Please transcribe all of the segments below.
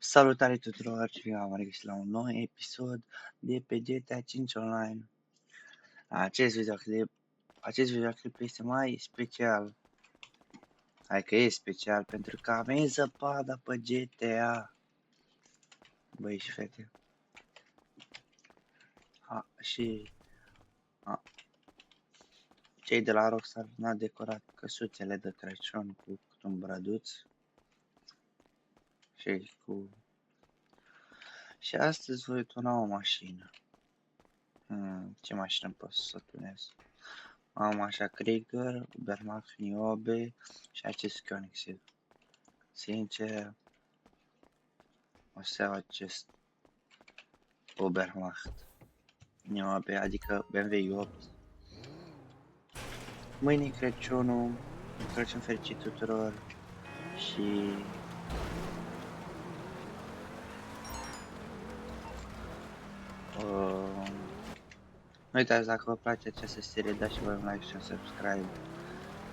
Salutare tuturor și am regăsit la un nou episod de pe GTA 5 Online. Acest videoclip este mai special. Hai că e special pentru că avem zăpada pe GTA. Băi și fete. Cei de la Rockstar n-au decorat căsuțele de Crăciun cu un brăduț. Și astăzi voi tuna o mașină. Ce mașină pot să tunez? Am așa Krieger, Ubermacht Niobe și acest Koenigsegg. Sincer, o să iau acest Ubermacht Niobe, adică BMW 8. Mâine Crăciunul, Crăciun fericit tuturor și nu uitați, dacă vă place această serie, dați și voi un like și un subscribe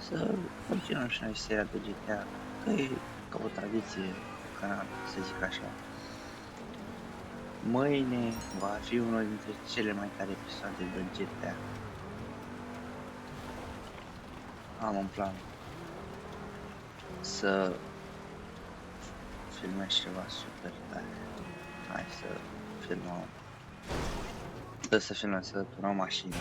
să continuăm și noi seria de GTA, că e ca o tradiție pe canal, să zic așa. Mâine va fi unul dintre cele mai tare episoade de GTA. Am un plan să filmez ceva super tare. Hai să filmăm. Să turnăm mașina.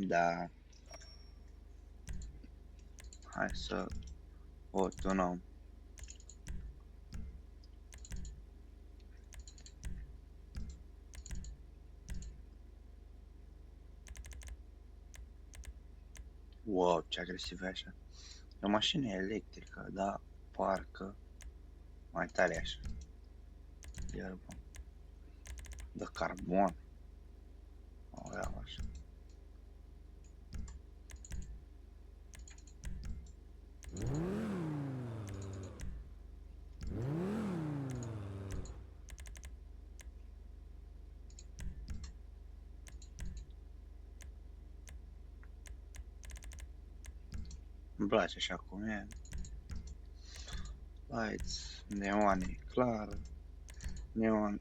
Da. Hai să o turnăm. Wow, ce agresiv e așa. E o mașină electrică, dar parcă mai tare așa. Iar bun. De carbon. O iau așa. Îmi place așa cum e. Lights, neon e clar. Neon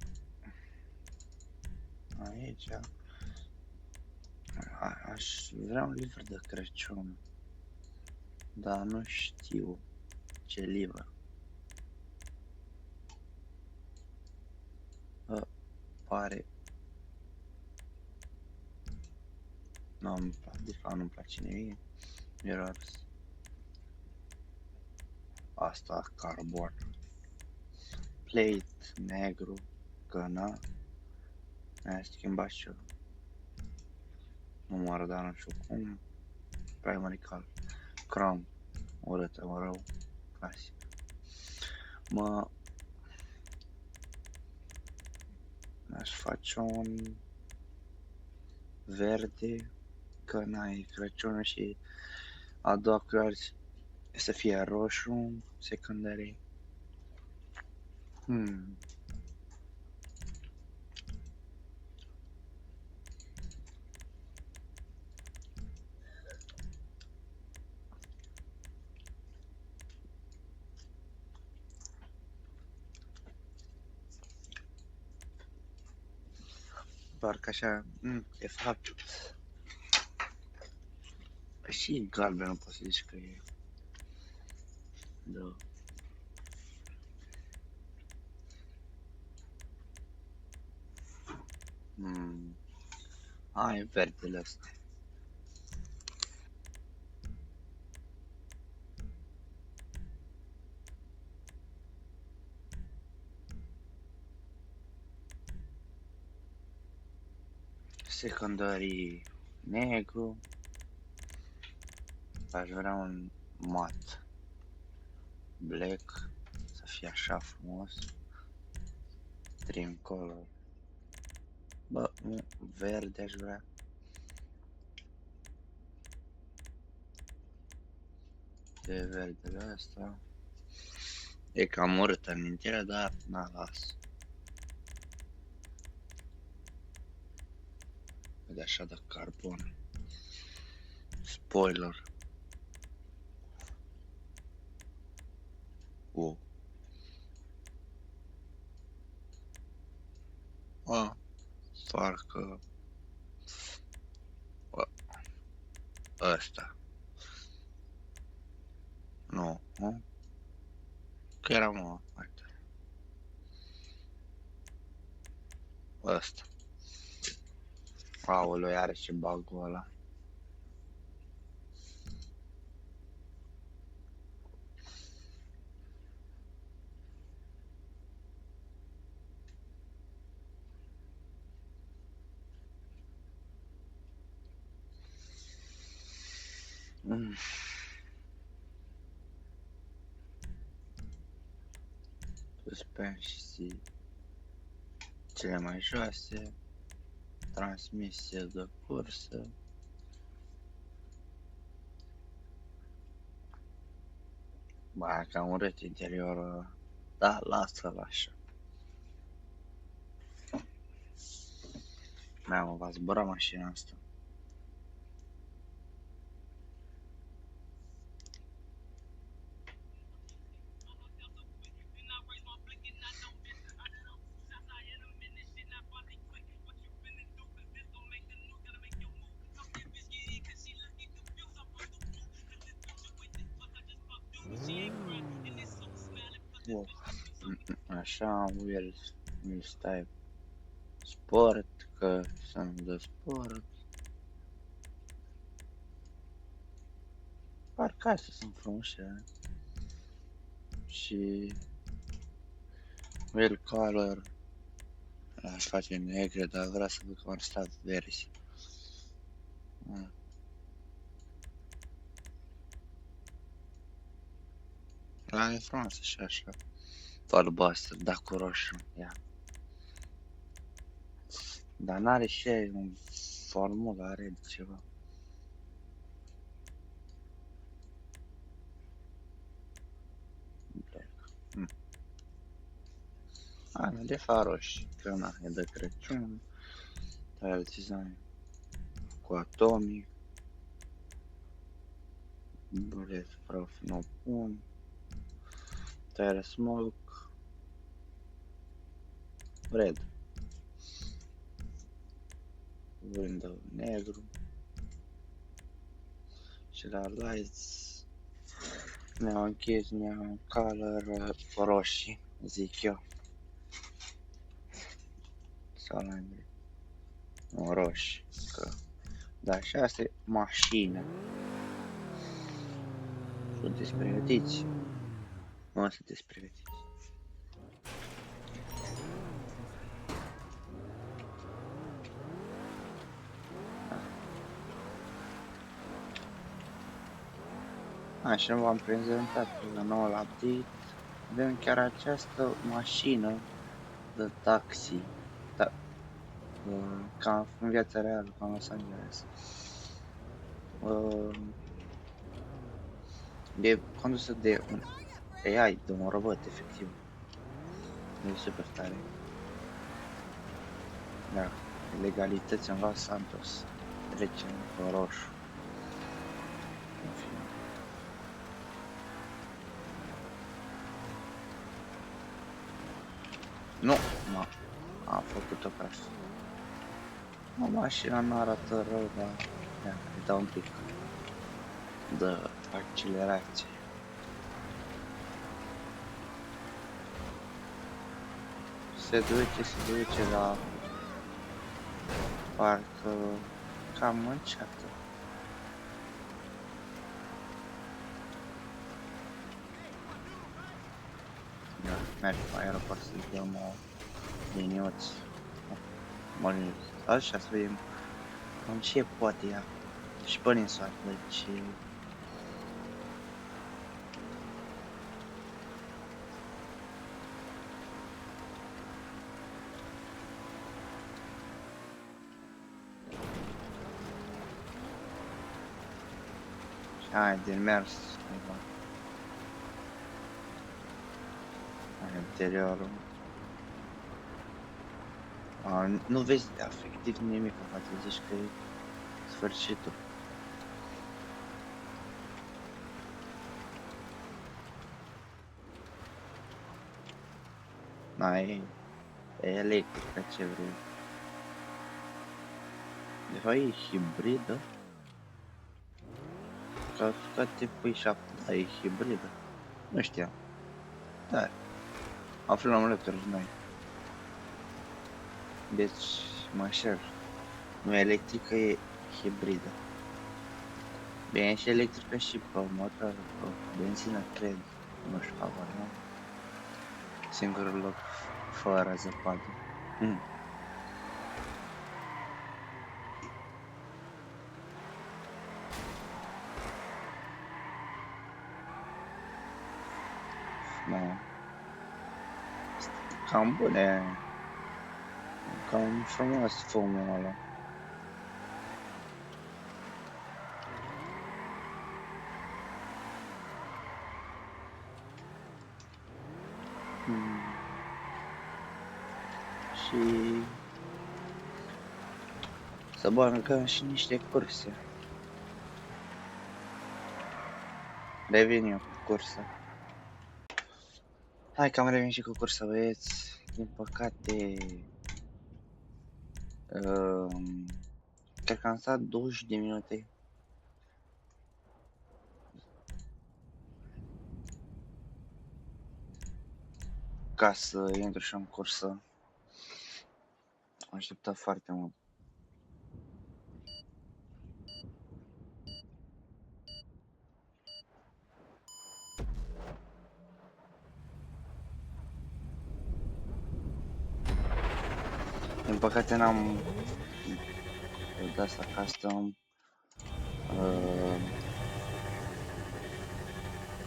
aici. Aș vrea un livru de Crăciun, dar nu știu ce livru. Pare... Nu-mi place, de fapt nu-mi place nimic. Mirrors. Asta, carbon. Plate, negru, că na. Mi-a schimbat și eu. Numărul, dar nu știu cum. Primary color. Chrome. Urâtă, mă rău. Clasic. Aș face un verde, că n-ai Crăciunul și a doua culoare să fie roșu, secundary. Parcă așa, de fapt, și galben nu poți să zici că e. Da. Ai verdele astea. Secundary negru. Aș vrea un mat black, să fie așa frumos. Trim color. Bă, verde aș vrea. De verdele asta. E cam urât amintirea, dar n-a las. Vede așa de carbon. Spoiler. Wow. Parcă ăsta. Nu, nu? Că era uite. Ăsta. Aoleu, are și bug-ul ăla. Suspensii cele mai joase. Transmisie de cursă. Ba, cam urât interiorul. Da, lasă-l așa. Mamă, va zbura mașina asta. Wow. Așa, will stai sport, că sunt de sport. Parcă astea sunt frumoase. Și wheel color. Aș face negre, dar vreau să văd cum ar sta verzi. E frumos și așa. Albastru, da, cu roșu. Ia. Dar n-are și un formulă, are de ceva. Nu, de faroși, că na, e de Crăciun. Tare design cu atomic. Bulet, prof, nu pun. Tare smoke. Red. Window negru. Și la lights. Neon keys, neon color, roșii, zic eu. Sau la nu, roșii. Că... Dar și asta e mașină. Sunteți pregătiți? Nu sunteți pregătiți. Așa v-am prezentat la noul update. Avem chiar această mașină de taxi. Ca în viața reală, ca în Los Angeles. E condusă de un AI, de un robot, efectiv. E super tare. Da, legalități în Los Santos. Trecem pe roșu. În fine. Nu, am făcut-o ca asta. O mașină nu arată rău, dar îi dau un pic de accelerație. Se duce la parcă cam înceată. Da, merg pe aeroport să-i dăm o liniuță. Așa să vedem în ce poate ea. Și până în soare, deci... Hai, din mers. interiorul. Nu vezi efectiv nimic în față, zici că e sfârșitul. E electrică, ce vrei. De fapt e hibridă. Ca te pui 7, da, e hibridă. Nu știam. Da, aflăm alături noi. Deci, mă înșel. Nu electrică, e hibridă. Bine, și electrică și pe motor, pe benzină, cred. Nu știu, habar, nu? Singurul loc fără zăpadă. Da. Cam bune. Cam frumos fumul ăla. Și să băgăm și niște curse. Revin eu cu cursa. Hai că am revenit și cu cursa, băieți. Din păcate, cred că am stat 20 de minute. Ca să intru și în cursă. Am așteptat foarte mult. Din păcate n-am de asta custom.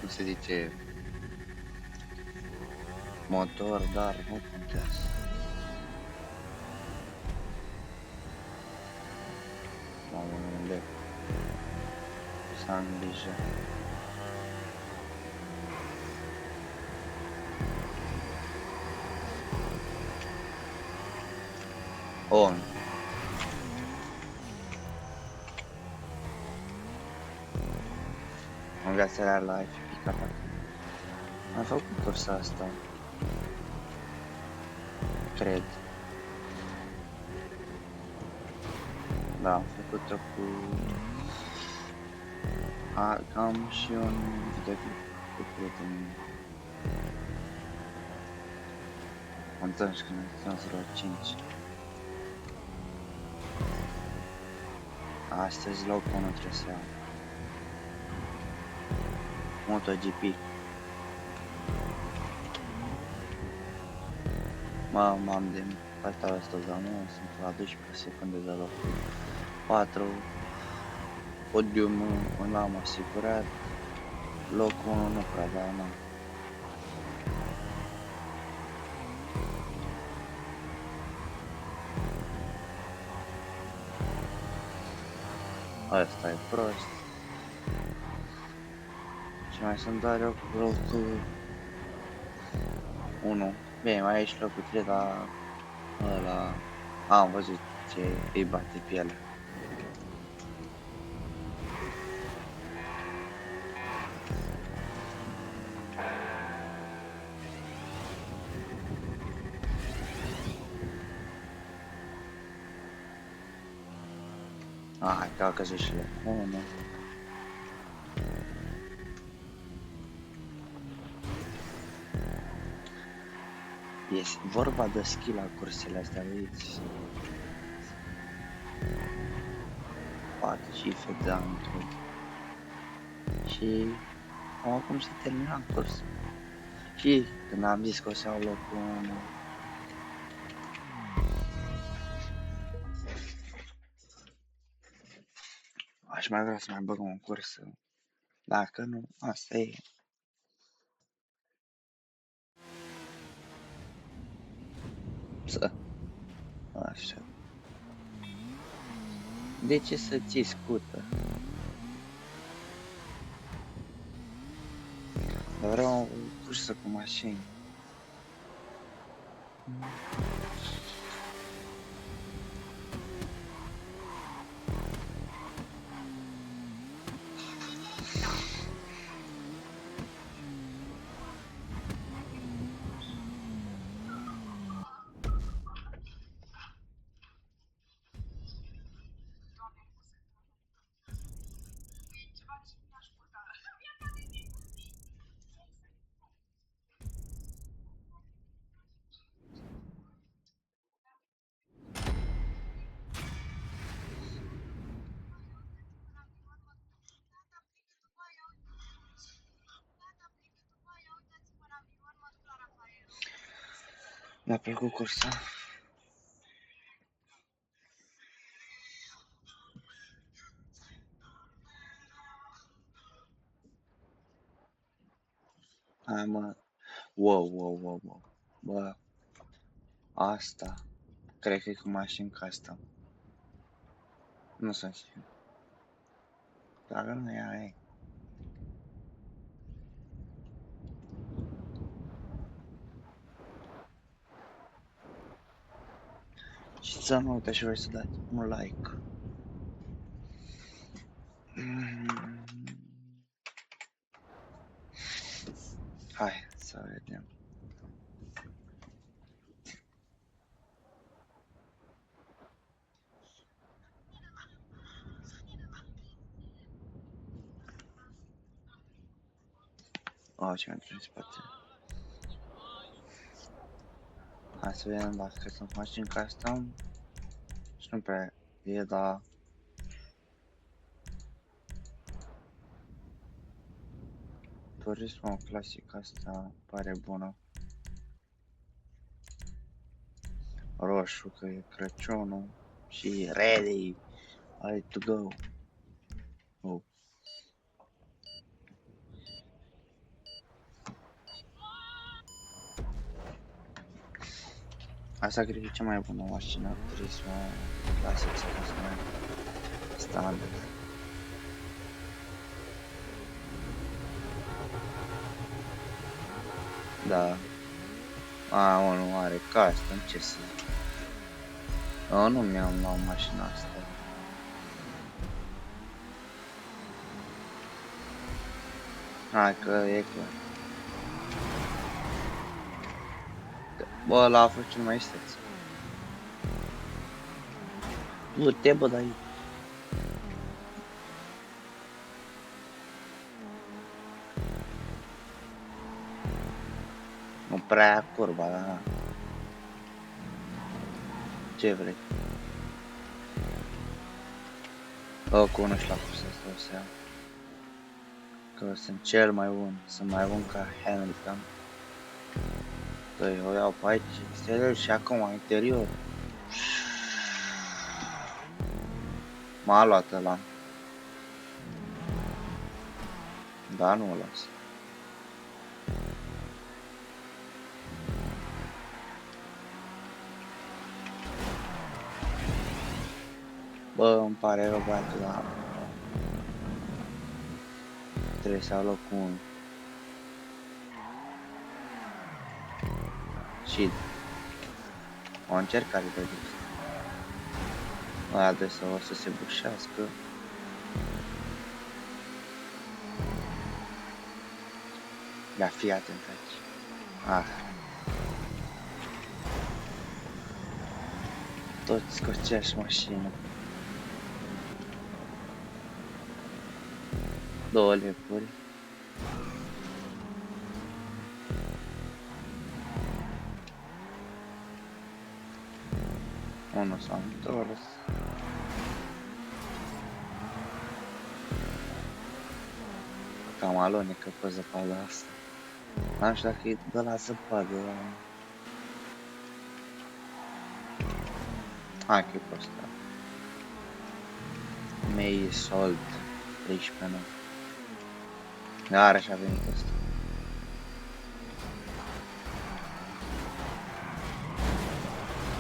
Cum se zice, motor, dar nu contează. Unde să am grijă. On. Am viața la FP Qatar. Am făcut cursa asta. Cred. Da, am făcut-o cu... Am și un videoclip cu prietenii. Atunci când am la 5. Astăzi locul 1 trebuie să iau. MotoGP. M-am de partea asta, dar nu sunt la 12 secunde de locul 4. Podiumul l-am asigurat. Locul 1 nu prea, dar nu. Asta e prost. Și mai sunt doar eu cu locul 1. Bine, mai e și locul 3, dar ăla... Am văzut ce îi bate pielea. Hai că a căzut și locul 1. Este vorba de skill la cursele astea, vedeți? Poate și fedantru. Și acum se termina curs. Și când am zis că o să iau locul 1, aș mai vrea să mai băgăm în cursă. Dacă nu, asta e. Așa. De ce să ții scută? Vreau o cursă cu mașini. Mi-a plăcut cursa. Hai mă, wow. Bă, asta, cred că e cu mașini custom. Nu sunt sigur. Dacă nu e aia e. Și să nu uitați și voi să dați un like. Hai să vedem. Ce mi-a în spate. Hai să vedem dacă sunt mașini custom. Și nu prea e, dar... Turismo clasic asta pare bună. Roșu, că e Crăciunul. Și ready to go. Oh. Asta cred că e cea mai bună mașină, Turismo Classic sau cum se numește. Standard. Da. Nu are custom, ce să... Nu mi-am luat mașina asta. Hai că e clar. Bă, ăla a fost cel mai isteț. Du-te, bă, de aici. Nu prea curba, da. Ce vrei? Cu unul și la cursa asta o să iau. Că sunt cel mai bun, sunt mai bun ca Hamilton. Păi o iau pe aici, exterior și acum interior. M-a luat ăla. Da, nu o las. Bă, îmi pare rău, băiatul, dar trebuie să iau locul 1. Și o încercare de dus. Ăla de să o să se bușească. Ia fii atent aici. Toți cu aceeași mașină. 2 lepuri. Unul s-a întors. Cam alunecă pe zăpada asta. Nu știu dacă e de la zăpadă. Hai că e pe ăsta. May Salt 13 nu. Dar așa a venit ăsta.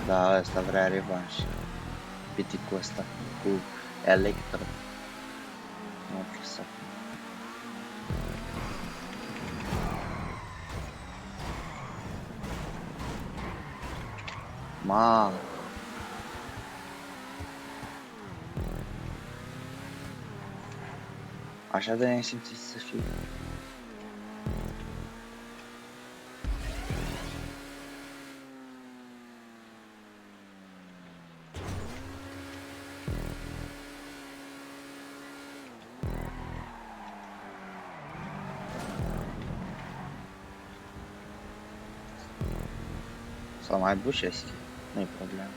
Da, ăsta vrea revanș. Piticul ăsta cu Electro. Nu știu să fac. Ma, așa de nesimțit să fiu. Sau mai bușesc, nu-i problemă.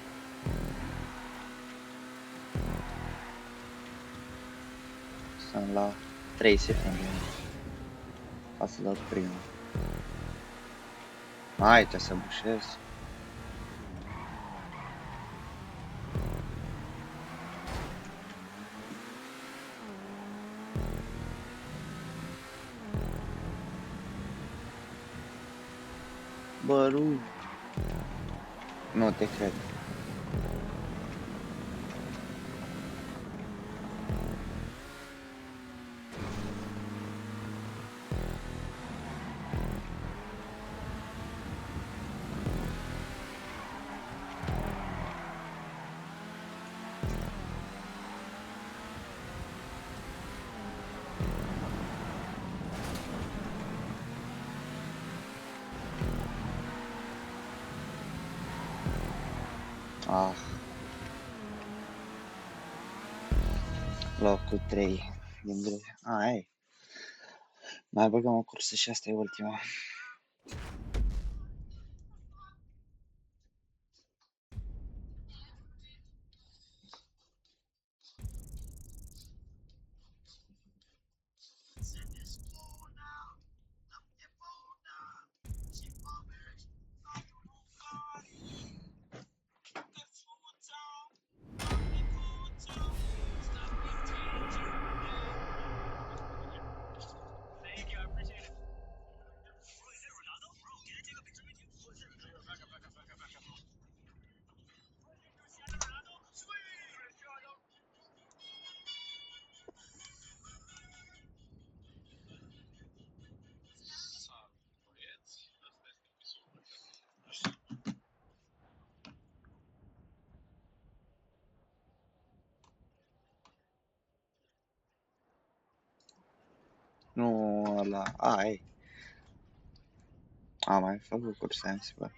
Sunt la 3 secunde față de primul. Hai, trebuie să bușesc. Bă, nu te cred. Ah. Locul 3 din drept. Ai. Mai băgăm o cursă și asta e ultima. Nu ăla. Ai. Am mai făcut cursa în spate.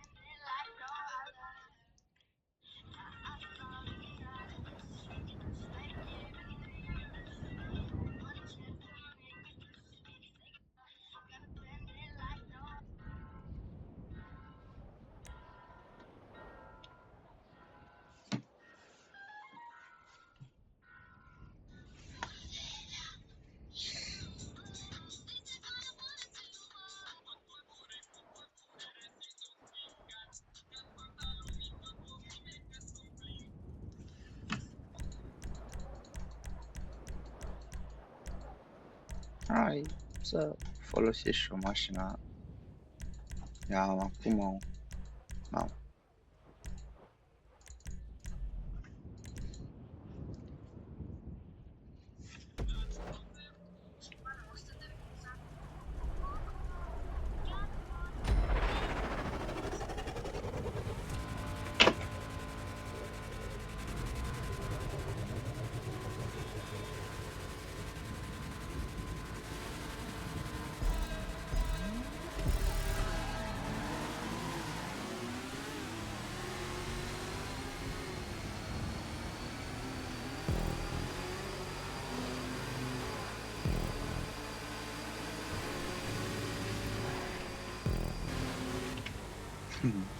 Hai să folosești și o mașină. Ia, acum au. Am.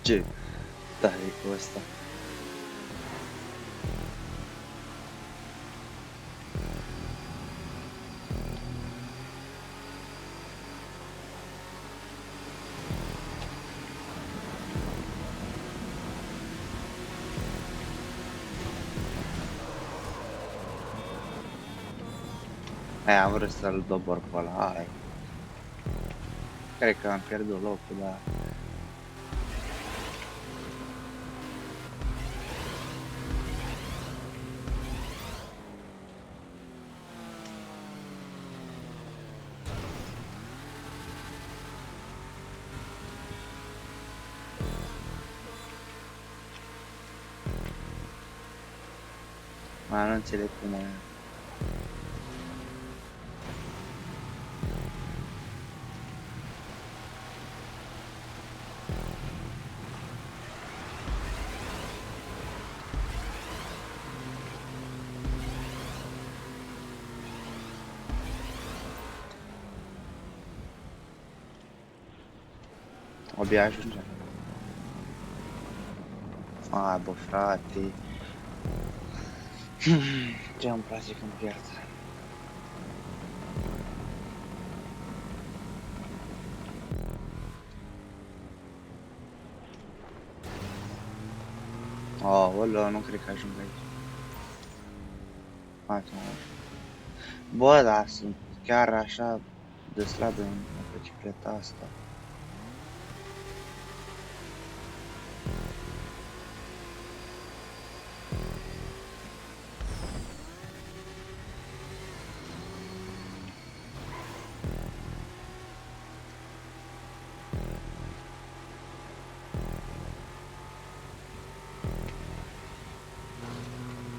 Ce tare cu ăsta. Aia am vrut să-l dobor pe ăla, hai. Cred că am pierdut locul, dar... Nu înțeleg cum e. Abia ajungem. A, bă, frate. Ce îmi place când pierd. Aoleu, nu cred că ajung aici. Atunci. Bă, dar sunt chiar așa de slab în bicicleta asta.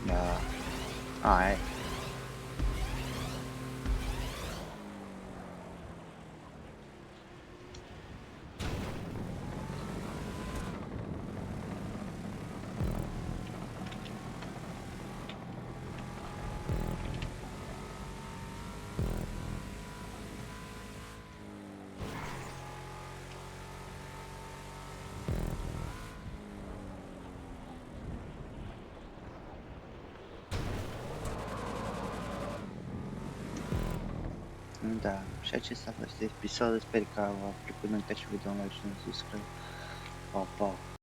Da. A, e. Da, și acesta a fost episodul, sper că v-a plăcut, nu uitați și videoul, like și subscribe. Pa, pa!